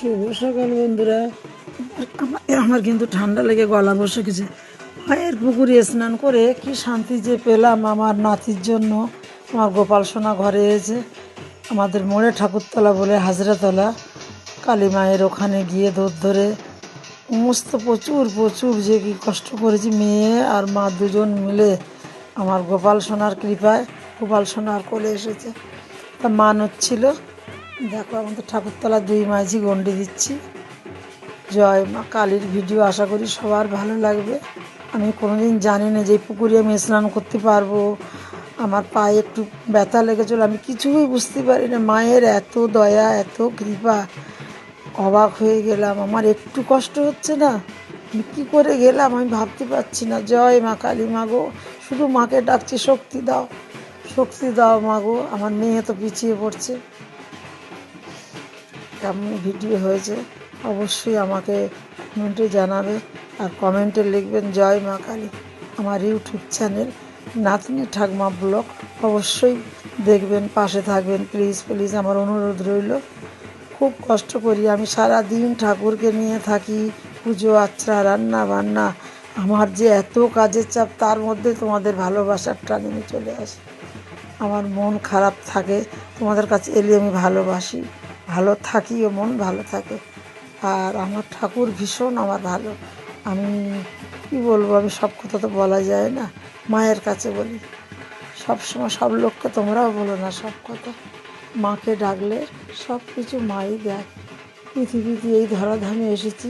শুভ সকাল বন্ধুরা। আমার কিন্তু ঠান্ডা লেগে গলা বসে গেছে। মায়ের পুকুরে স্নান করে কি শান্তি যে পেলাম আমার নাতির জন্য। আমার গোপাল সোনা ঘরে এসে আমাদের মোড়ে ঠাকুরতলা বলে হাজরাতলা কালী মায়ের ওখানে গিয়ে দৌড় ধরে সমস্ত প্রচুর প্রচুর যে কি কষ্ট করেছি মেয়ে আর মা দুজন মিলে আমার গোপাল সোনার কৃপায় গোপাল সোনার কোলে এসেছে। তা মান হচ্ছিল। দেখো আমাদের ঠাকুরতলা 2 মাঝি গন্ডি দিচ্ছি। জয় মা কালীর ভিডিও আশা করি সবার ভালো লাগবে। আমি কোনোদিন জানি না যে পুকুরে আমি স্নান করতে পারবো। আমার পায়ে একটু ব্যথা লেগেছিল, আমি কিছুই বুঝতে পারি না। মায়ের এত দয়া এত কৃপা, অবাক হয়ে গেলাম। আমার একটু কষ্ট হচ্ছে না, আমি কী করে গেলাম আমি ভাবতে পারছি না। জয় মা কালী মা গো, শুধু মাকে ডাকছি শক্তি দাও, শক্তি দাও মা গো। আমার মেয়ে তো পিছিয়ে পড়ছে। কেমন ভিডিও হয়েছে অবশ্যই আমাকে কমেন্টে জানাবে, আর কমেন্টে লিখবেন জয় মা কালী। আমার ইউটিউব চ্যানেল নাতনি ঠাকমা ব্লগ অবশ্যই দেখবেন, পাশে থাকবেন প্লিজ প্লিজ, আমার অনুরোধ রইল। খুব কষ্ট করি আমি, সারা দিন ঠাকুরকে নিয়ে থাকি, পুজো আচ্ছা রান্না বান্না। আমার যে এত কাজের চাপ, তার মধ্যে তোমাদের ভালোবাসার টানে আমি চলে আসি। আমার মন খারাপ থাকে, তোমাদের কাছে এলে আমি ভালোবাসি, ভালো থাকি ও মন ভালো থাকে। আর আমার ঠাকুর ভীষণ আমার ভালো। আমি কি বলবো, আমি সব কথা তো বলা যায় না, মায়ের কাছে বলি সবসময়। সব লোককে তোমরাও বলো না সব কথা। মাকে ডাকলে সব কিছু মাই দেয়। পৃথিবীতে এই ধরাধামে এসেছি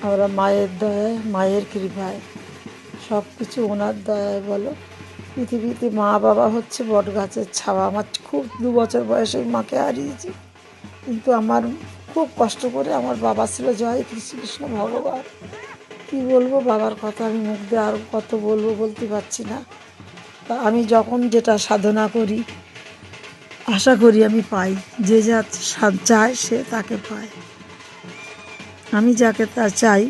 আমরা মায়ের দয়ায়, মায়ের কৃপায়, সব কিছু ওনার দয়ায় বলো। পৃথিবীতে মা বাবা হচ্ছে বট গাছের ছাওয়া। আমার খুব 2 বছর বয়সে মাকে হারিয়েছি, কিন্তু আমার খুব কষ্ট করে আমার বাবা ছিল। জয় কৃষ্ণ ভগবান, কী বলবো বাবার কথা, আমি মুখ দিয়ে আর কত বলবো বলতে পারছি না। তা আমি যখন যেটা সাধনা করি আশা করি আমি পাই, যে যা চায় সে তাকে পায়। আমি যাকে তা চাই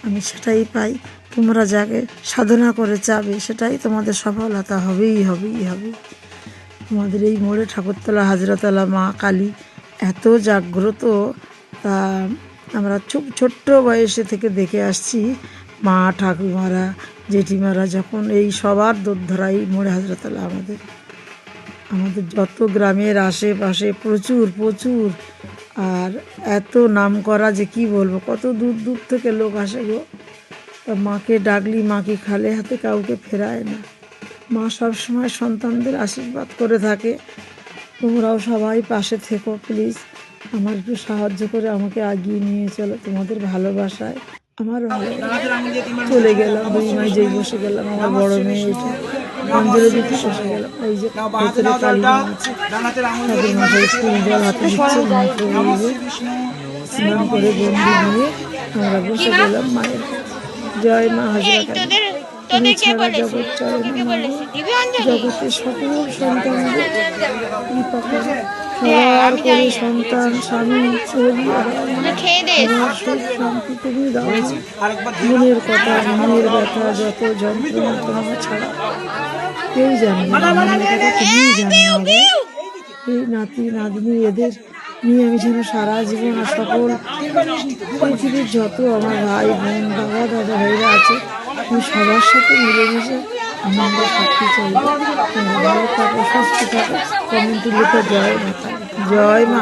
আমি সেটাই পাই। তোমরা যাকে সাধনা করে চাবে সেটাই তোমাদের সফলতা হবেই হবেই হবে। আমাদের এই মোড়ে ঠাকুরতলা হাজরাতলা মা কালী এত জাগ্রত। তা আমরা ছোট্ট বয়সে থেকে দেখে আসছি মা ঠাকুমারা জেঠিমারা যখন এই সবার দোরধরাই মোড়ে হাজরাতলা। আমাদের যত গ্রামের আশেপাশে প্রচুর প্রচুর, আর এত নাম করা যে কি বলবো, কত দূর দূর থেকে লোক আসে গো। তা মাকে ডাকলি মাকে খালি হাতে কাউকে ফেরায় না। মা সবসময় সন্তানদের আশীর্বাদ করে থাকে। তোমরাও সবাই পাশে থেকো প্লিজ, আমার একটু সাহায্য করে আমাকে এগিয়ে নিয়ে চলো তোমাদের ভালোবাসায়। আমার ভালো চলে গেলাম 2 মাস যেই বসে গেলাম, আমার বড় মেয়ে এটা অঞ্জলি দিতে বসে গেলাম। এই যে ভেতরে কালী মা আছে, তাদের মাথায় ফুল জল হাতে দিচ্ছে, মন্ত্র বলবে। স্নান করে গন্ডি দিয়ে আমরা বসে গেলাম মায়ের কাছে। জয় মা হাজরা কালী, তুমি ছাড়া জগৎ চলে না মা গো। জগতের সকল সন্তানদের কৃপা করো, সবার করে সন্তান স্বামী পরিবার আমার সুখ শান্তি তুমি দাও। মনের কথা মনের ব্যথা যত যন্ত্রণা তোমার ছাড়া কেউ জানে না, মনের কথা তুমিই জানো মা গো। এই নাতি নাতনি এদের নিয়ে আমি যেন সারা জীবন, আর সকল পৃথিবীর যত আমার ভাই বোন বাবা দাদা ভাইরা আছে, আমি সবার সাথে মিলেমিশে আনন্দ থাকতে চাই। ভালো থাকো, সুস্থ থাকো। কমেন্টে লিখে জয় মা, জয় মা।